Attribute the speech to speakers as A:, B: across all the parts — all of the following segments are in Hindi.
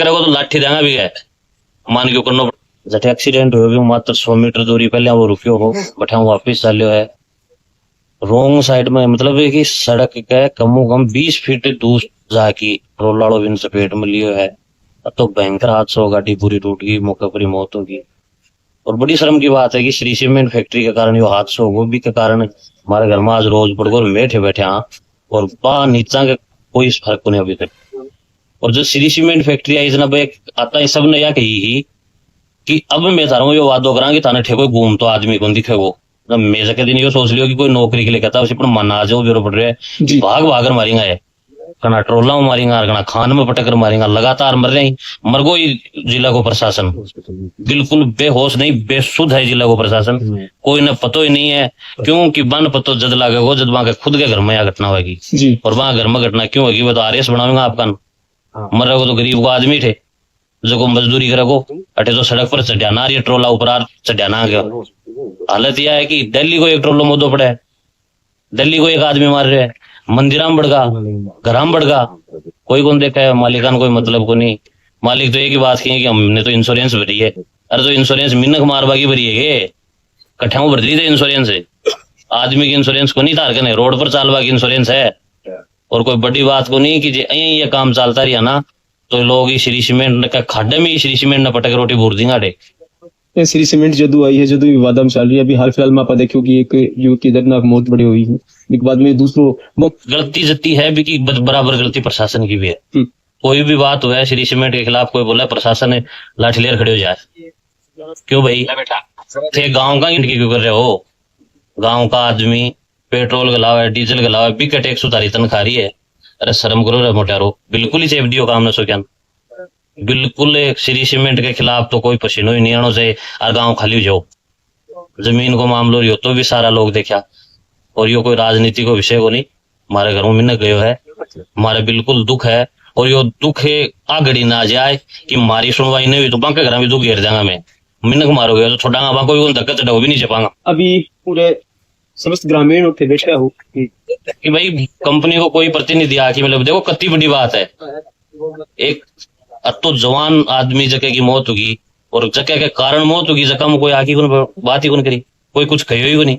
A: करेगा तो लाठी देंगा भी है मान के करना। जटे एक्सीडेंट हो गयो मात्र 100 मीटर दूरी पहले वो रुकियो हो बठा वापिस चालियो है रोंग साइड में, मतलब है कि सड़क के कमो कम 20 फीट दूर जाके रोलाड़ो बिन चपेट में लियो है। तो भयंकर हादसा हो, गाड़ी पूरी टूट गई, मौके पर ही मौत होगी। और बड़ी शर्म की बात है कि श्री सीमेंट फैक्ट्री के कारण जो हादसा हो वो भी के कारण हमारे घर में आज रोज पड़कर बैठे बैठे हाँ और बा नीचा के कोई फर्क नहीं अभी तक। और जो श्री सीमेंट फैक्ट्री आई जनाब एक आता है सब ने या कही कि अब मैं थारू यो वादो करा कि थाने ठेको घूम तो आदमी को दिखे वो मैं सके दिन यो सोच लियो कि कोई नौकरी के लिए कहता उसे मना जाओ बेरो पड़ रहा है भाग भागर मारेगा है कना ट्रोला में मारेगा कना खान में पटकर मारेगा लगातार मर रहे मर गो जिला को प्रशासन बिल्कुल बेहोश नहीं बेसुध है जिला को प्रशासन कोई न पतो ही नहीं है क्योंकि बन पतो जद लागेगो जद वहां के खुद के घर में यह घटना होगी और वहां घर में घटना क्यों होगी वो तो आरएस बनाऊंगा आपका मर रहे तो गरीब को आदमी थे जो मजदूरी करेगो अटे तो सड़क पर चढ़ाना रही ट्रोला ऊपर चढ़ाना गया। हालत यह है कि दिल्ली को एक ट्रोलो मुद्दो पड़ा है, दिल्ली को एक आदमी मार रहे है, मंदिराम बढ़गा घराम बढ़गा कोई कौन देखा है मालिकान कोई मतलब को नहीं। मालिक तो एक ही बात की है कि हमने तो इंश्योरेंस भरी है। अरे तो इंश्योरेंस मिनक मारवा की भरी है कट्ठाऊ भर दी थे इंश्योरेंस है आदमी की इंश्योरेंस को नहीं तार के रोड पर चालवा की इंश्योरेंस है। और कोई बड़ी बात को नहीं कि ये काम चलता रहा ना तो लोग श्री सीमेंट का खाडे में श्री सीमेंट न पटक रोटी भूर देंगे।
B: श्री सीमेंट जदू आई है जदू विवाद में चल रही है। अभी हाल फिलहाल में आप देखो कि एक युवक की दर्दनाक मौत बड़ी हुई है एक बाद में दूसरों
A: गलती जती है भी कि बराबर गलती प्रशासन की भी है। कोई भी बात हुआ है श्री सीमेंट के खिलाफ कोई बोला प्रशासन ने लाठी लेकर खड़े हो जाए क्यों भाई थे गाँव का इनकी क्यों कर रहे हो। गाँव का आदमी पेट्रोल गलावा है डीजल गलावा है बिकट 100 तन खा रही है। अरे शर्म करो रे मोटारो बिल्कुल ही सेफ्टी हो काम न सो क्या बिल्कुल श्री सीमेंट के खिलाफ तो कोई पसीनो ही नहीं आना चाहिए और गाँव खाली जाओ जमीन को मामलो यो तो भी सारा लोग देखा और यो कोई राजनीति को विषय को नहीं हमारे घरों में न गयो है हमारे बिल्कुल दुख है और यो दुख आगड़ी ना जाए कि हमारी सुनवाई नहीं हुई तो बांके घर में दुख घेर जाऊंगा मैं मिनक मारोगे तो छोड़ा बांको भी धक्का चढ़ा भी नहीं चपाऊंगा।
B: अभी पूरे समस्त ग्रामीण उठे बैठा हो
A: कि भाई कंपनी को कोई प्रतिनिधि आके मतलब देखो कितनी बड़ी बात है एक तो जवान आदमी जगह की मौत होगी और जगह के कारण मौत होगी जगह में कोई आके बात ही कौन करी कोई कुछ कहो ही नहीं।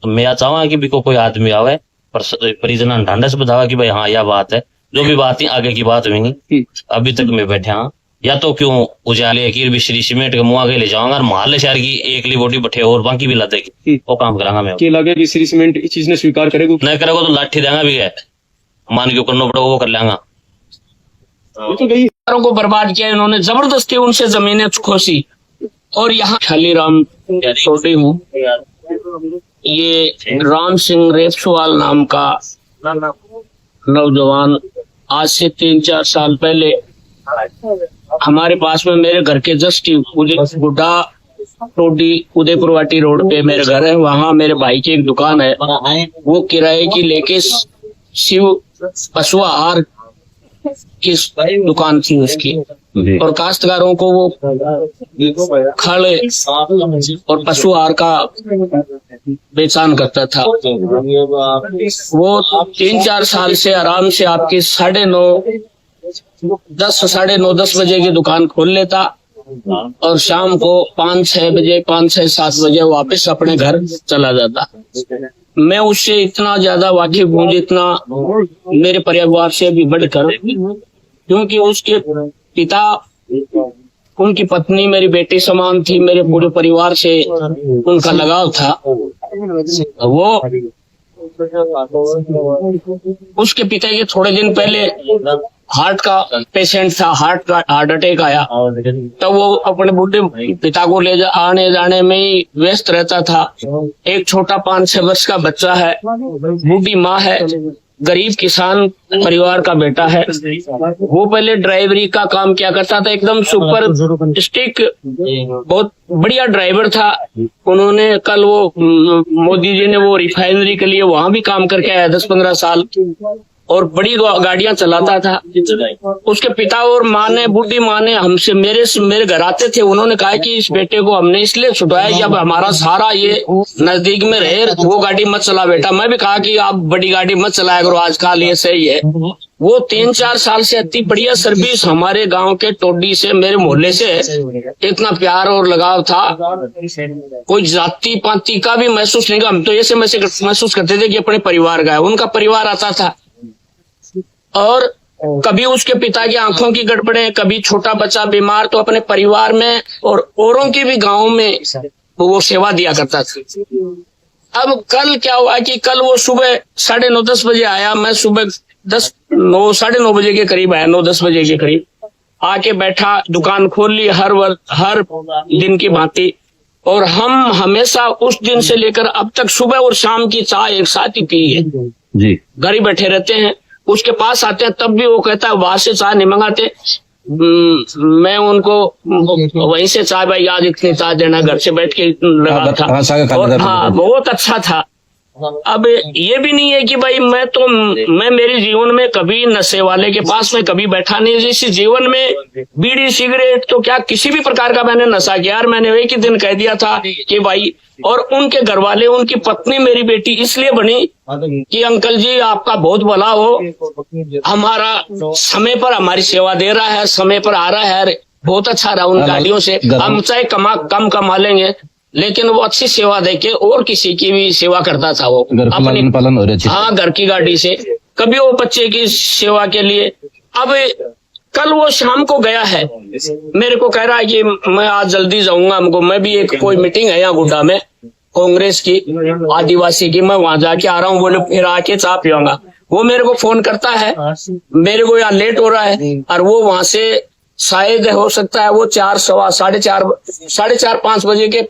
A: तो मैं चाहूंगा कि भी कोई आदमी आवे परिजन ढांडा से बतावा कि भाई हाँ यह बात है जो भी बात है आगे की बात हुई नहीं अभी तक मैं बैठा हाँ या तो क्यों उजाले की भी श्री सीमेंट के मुँह आगे ले जाऊंगा मोहल्ले शहर की एकली बोटी बैठे और बाकी भी ला देगी वो काम करांगा मैं।
B: क्या लगे कि श्री सीमेंट इस चीज ने स्वीकार करेगा
A: नहीं करेगा तो लाठी देंगा भी है मान के करना पड़ेगा वो कर लेंगा।
C: तो को बर्बाद किया इन्होंने जबरदस्ती उनसे जमीनें खोसी और यहाँ शालीराम छोटी हूँ ये राम सिंह रेपसवाल नाम का नौजवान आज से 3-4 साल पहले हमारे पास में मेरे घर के जस्ट गुड्डा टोडी उदयपुर वाटी रोड पे मेरे घर है वहाँ मेरे भाई की एक दुकान है वो किराए की लेके शिव पशु आहार की दुकान थी उसकी और काश्तकारों को वो खड़ और पशु आहार का बेचान करता था। वो 3-4 साल से आराम से आपकी 9:30 बजे की दुकान खोल लेता और शाम को 5-6 बजे 5-6-7 बजे वापस अपने घर चला जाता। मैं उससे इतना ज्यादा वाकिफ हूँ जितना मेरे परिवार से भी बढ़कर क्योंकि उसके पिता उनकी पत्नी मेरी बेटी समान थी मेरे पूरे परिवार से उनका लगाव था। वो उसके पिता के थोड़े दिन पहले हार्ट का पेशेंट था हार्ट अटैक आया तो वो अपने बूढ़े पिता को आने जाने में ही व्यस्त रहता था। एक छोटा 5-6 वर्ष का बच्चा है बूढ़ी माँ है गरीब किसान परिवार का बेटा है। वो पहले ड्राइवरी का काम किया करता था एकदम सुपर स्टिक बहुत बढ़िया ड्राइवर था। उन्होंने कल वो मोदी जी ने वो रिफाइनरी के लिए वहां भी काम करके आया 10-15 साल और बड़ी गाड़ियां चलाता था। उसके पिता और माँ ने, बूढ़ी माँ ने हमसे मेरे घर आते थे, उन्होंने कहा कि इस बेटे को हमने इसलिए छुड़वाया जब हमारा सारा ये नजदीक में रहे, वो गाड़ी मत चला बेटा। मैं भी कहा कि आप बड़ी गाड़ी मत चलाया करो, आजकल ये सही है। वो 3-4 साल से इतनी बढ़िया सर्विस, हमारे गांव के टोडी से, मेरे मोहल्ले से इतना प्यार और लगाव था, कोई जाति पाति का भी महसूस नहीं। हम तो ऐसे महसूस करते थे कि अपने परिवार का है। उनका परिवार आता था, और कभी उसके पिता की आंखों की गड़बड़े, कभी छोटा बच्चा बीमार, तो अपने परिवार में और औरों की भी गांव में वो सेवा दिया करता था। अब कल क्या हुआ कि कल वो सुबह 9:30-10 बजे आया। मैं सुबह 9-9:30 बजे के करीब आया, 9-10 बजे के करीब आके बैठा, दुकान खोल ली हर दिन की भांति। और हम हमेशा उस दिन से लेकर अब तक सुबह और शाम की चाय एक साथ ही पी है
A: जी।
C: घर ही बैठे रहते हैं। उसके पास आते हैं तब भी वो कहता है वहां से चाय नहीं मंगाते। मैं उनको वहीं से चाय, भाई आज इतनी चाय देना, घर से बैठ के लगा था। और हाँ, बहुत अच्छा था। अब ये भी नहीं है कि भाई मैं मेरे जीवन में कभी नशे वाले के पास में कभी बैठा नहीं। जैसे जीवन में बीड़ी सिगरेट तो क्या किसी भी प्रकार का मैंने नशा किया। यार मैंने एक ही दिन कह दिया था कि भाई, और उनके घर वाले, उनकी पत्नी मेरी बेटी इसलिए बनी कि अंकल जी आपका बहुत भला हो, हमारा समय पर हमारी सेवा दे रहा है, समय पर आ रहा है, बहुत अच्छा रहा उन गाड़ियों से। हम चाहे कम कमा लेंगे, लेकिन वो अच्छी सेवा देके और किसी की भी सेवा करता था। वो अपनी
A: पालन हो रहा,
C: हाँ, घर की गाड़ी से, कभी वो बच्चे की सेवा के लिए। अब कल वो शाम को गया है, मेरे को कह रहा है कि मैं आज जल्दी जाऊंगा, हमको, मैं भी एक कोई मीटिंग है यहाँ गुड्डा में कांग्रेस की, आदिवासी की, मैं वहां जाके आ रहा हूँ, बोले फिर आके चाय पियूंगा। वो मेरे को फोन करता है, मेरे को यहाँ लेट हो रहा है, और वो वहां से शायद हो सकता है वो 4:15 बजे के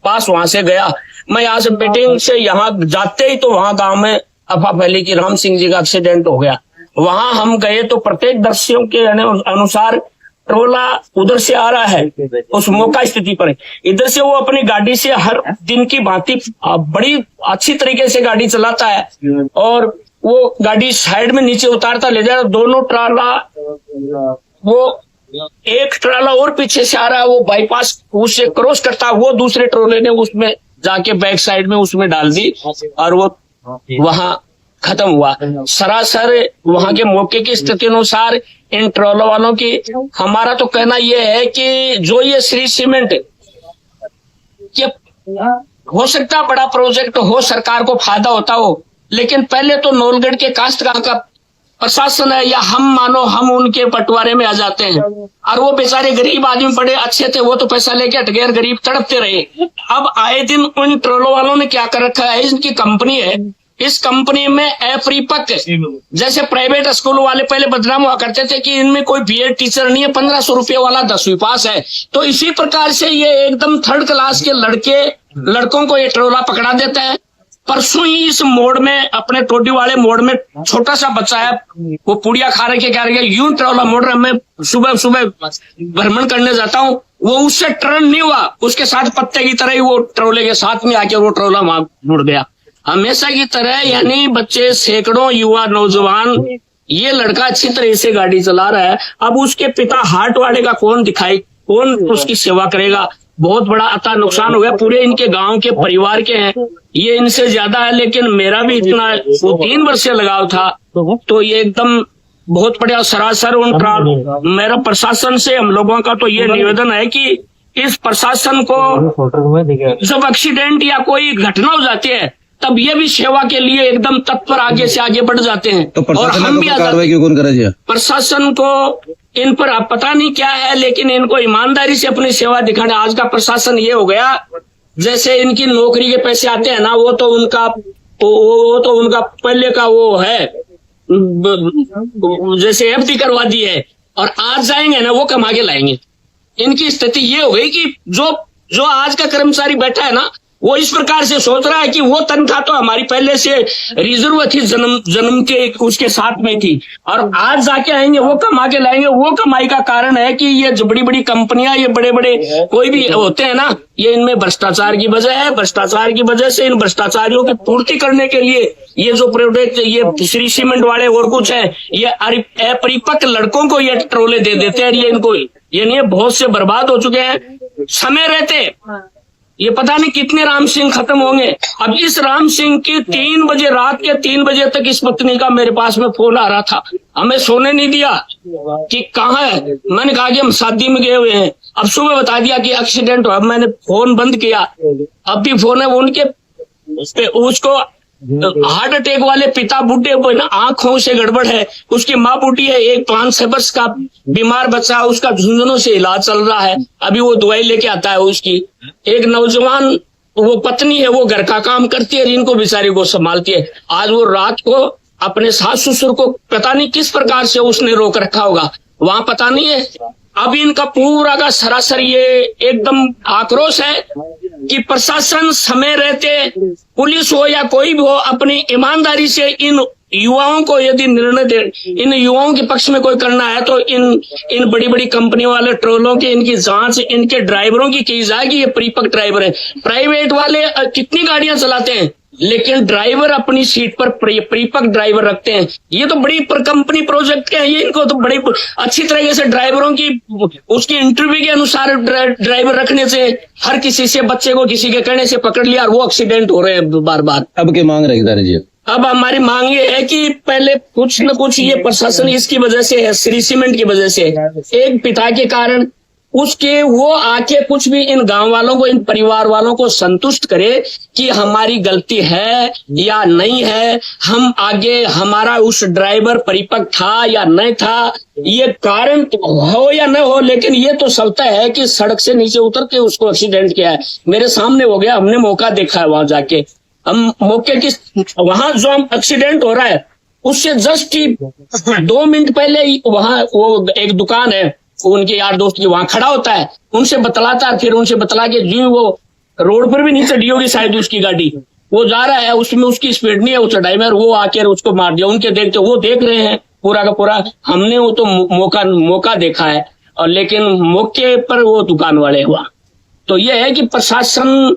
C: पास वहां से गया। मैं यहाँ से मीटिंग से यहाँ जाते ही तो वहां गांव में अफवाह फैली कि राम सिंह जी का एक्सीडेंट हो गया। वहां हम गए तो प्रत्येक दृश्यों के अनुसार ट्रोला उधर से आ रहा है, उस मौका स्थिति पर। इधर से वो अपनी गाड़ी से हर दिन की भांति बड़ी अच्छी तरीके से गाड़ी चलाता है, और वो गाड़ी साइड में नीचे उतारता ले जाए। दोनों ट्राला, वो एक ट्राला और पीछे से आ रहा है, वो बाईपास उससे क्रॉस करता, वो दूसरे ट्रोले ने उसमें जाके बैक साइड में उसमें डाल दी, और वो वहां खत्म हुआ। सरासर वहां के मौके की स्थिति अनुसार इन ट्रोलों वालों की, हमारा तो कहना यह है कि जो ये श्री सीमेंट, ये हो सकता बड़ा प्रोजेक्ट हो, सरकार को फायदा होता हो, लेकिन पहले तो नौलगढ़ के काश्तकार का प्रशासन है, या हम उनके बंटवारे में आ जाते हैं। और वो बेचारे गरीब आदमी बड़े अच्छे थे, वो तो पैसा लेके हट गए, गरीब तड़पते रहे। अब आए दिन उन ट्रोलों वालों ने क्या कर रखा है, इनकी कंपनी है, इस कंपनी में अपरिपक्व, जैसे प्राइवेट स्कूल वाले पहले बदनाम हुआ करते थे कि इनमें कोई बीएड टीचर नहीं है, 1500 रुपये वाला 10वीं पास है, तो इसी प्रकार से ये एकदम 3rd क्लास के लड़कों को ये ट्रोला पकड़ा देता है। परसों ही इस मोड़ में, अपने टोडी वाले मोड़ में, छोटा सा बच्चा है, वो पुड़िया खा रहे क्या रहे, यूं ट्रोला मोड़ रहा, मैं सुबह सुबह भ्रमण करने जाता हूँ, वो उससे टर्न नहीं हुआ, उसके साथ पत्ते की तरह ही वो ट्रोले के साथ में आके वो ट्रोला वहां मुड़ गया। हमेशा की तरह, यानी बच्चे, सैकड़ों युवा नौजवान, ये लड़का अच्छी तरह से गाड़ी चला रहा है। अब उसके पिता हार्ट वाले का कौन दिखाई, कौन उसकी सेवा करेगा? बहुत बड़ा अता नुकसान हो गया, पूरे इनके गांव के परिवार के हैं, ये इनसे ज्यादा है, लेकिन मेरा भी इतना 3 वर्ष से लगाव था, तो ये एकदम बहुत बढ़िया। सरासर मेरा प्रशासन से हम लोगों का तो ये निवेदन है कि इस प्रशासन को जब एक्सीडेंट या कोई घटना हो जाती है, तब ये भी सेवा के लिए एकदम तत्पर आगे से आगे बढ़ जाते हैं।
A: तो
C: और हम भी
A: कार्रवाई क्यों कौन करे?
C: प्रशासन को इन पर आप पता नहीं क्या है, लेकिन इनको ईमानदारी से अपनी सेवा दिखाना। आज का प्रशासन ये हो गया, जैसे इनकी नौकरी के पैसे आते हैं ना, वो तो उनका पहले का वो है, जैसे एफडी करवा दी है, और आज जाएंगे ना वो कमा के लाएंगे। इनकी स्थिति ये हो गई कि जो आज का कर्मचारी बैठा है ना, वो इस प्रकार से सोच रहा है कि वो तनख्वाह तो हमारी पहले से रिजर्व थी, जन्म के उसके साथ में थी, और आज जाके आएंगे वो कमा के लाएंगे। वो कमाई का कारण है कि ये जो बड़ी बड़ी कंपनियां, ये बड़े बड़े कोई भी होते हैं ना, ये इनमें भ्रष्टाचार की वजह है। भ्रष्टाचार की वजह से इन भ्रष्टाचारियों की पूर्ति करने के लिए ये जो प्रोडक्ट, ये श्री सीमेंट वाले और कुछ है, ये अपरिपक्व लड़कों को ये ट्रोले दे देते हैं। ये इनको ये नहीं, बहुत से बर्बाद हो चुके हैं। समय रहते ये पता नहीं कितने राम सिंह खत्म होंगे। अब इस राम सिंह की 3 बजे, रात के 3 बजे तक इस पत्नी का मेरे पास में फोन आ रहा था, हमें सोने नहीं दिया कि कहाँ है। मैंने कहा कि हम शादी में गए हुए हैं। अब सुबह बता दिया कि एक्सीडेंट हुआ। मैंने फोन बंद किया, अब भी फोन है उनके, उसको हार्ट अटैक वाले पिता बूढ़े को ना, आंखों से गड़बड़ है, उसकी माँ बूढ़ी है, एक 5-6 वर्ष का बीमार बच्चा, उसका झुंझुनों से इलाज चल रहा है, अभी वो दवाई लेके आता है उसकी। एक नौजवान, वो पत्नी है, वो घर का काम करती है, इनको बेचारी को संभालती है। आज वो रात को अपने सास ससुर को पता नहीं किस प्रकार से उसने रोक रखा होगा, वहां पता नहीं है। अब इनका पूरा का सरासर ये एकदम आक्रोश है कि प्रशासन समय रहते, पुलिस हो या कोई भी हो, अपनी ईमानदारी से इन युवाओं को यदि निर्णय दे, इन युवाओं के पक्ष में कोई करना है तो इन बड़ी बड़ी कंपनियों वाले ट्रोलों की, इनकी जांच इनके ड्राइवरों की जाए कि ये परिपक्व ड्राइवर है। प्राइवेट वाले कितनी गाड़ियां चलाते हैं, लेकिन ड्राइवर अपनी सीट पर परिपक्व ड्राइवर रखते हैं। ये तो बड़ी कंपनी प्रोजेक्ट के हैं, ये इनको तो बड़ी अच्छी तरीके से ड्राइवरों की उसकी इंटरव्यू के अनुसार ड्राइवर रखने से हर किसी से, बच्चे को किसी के कहने से पकड़ लिया और वो एक्सीडेंट हो रहे हैं बार बार।
B: अब क्या मांग रहे हैं जी?
C: अब हमारी मांग ये है कि पहले कुछ न कुछ ये प्रशासन इसकी वजह से है, श्री सीमेंट की वजह से, एक पिता के कारण उसके वो आके कुछ भी इन गांव वालों को, इन परिवार वालों को संतुष्ट करे कि हमारी गलती है या नहीं है, हम आगे, हमारा उस ड्राइवर परिपक्व था या नहीं था, ये कारण हो या न हो, लेकिन ये तो सत्य है कि सड़क से नीचे उतर के उसको एक्सीडेंट किया है। मेरे सामने हो गया, हमने मौका देखा है वहां जाके। हम मौके की, वहां जो हम एक्सीडेंट हो रहा है उससे जस्ट 2 मिनट पहले ही वहां वो एक दुकान है उनके यार दोस्त की, वहां खड़ा होता है, उनसे बतलाता है, फिर उनसे बतला के जी वो रोड पर भी नहीं चढ़ी होगी शायद उसकी गाड़ी, वो जा रहा है, उसमें उसकी स्पीड नहीं है, वो चढ़ाई में, वो आकर उसको मार दिया। उनके देखते वो देख रहे हैं पूरा का पूरा, हमने वो तो मौका देखा है, और लेकिन मौके पर वो दुकान वाले हुआ। तो ये है कि प्रशासन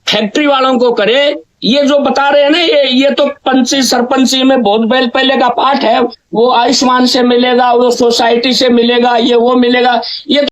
C: फैक्ट्री वालों को करे। ये जो बता रहे हैं ना, ये तो पंची सरपंची में बहुत पहले का पाठ है। वो आयुष्मान से मिलेगा, वो सोसाइटी से मिलेगा, ये वो मिलेगा, ये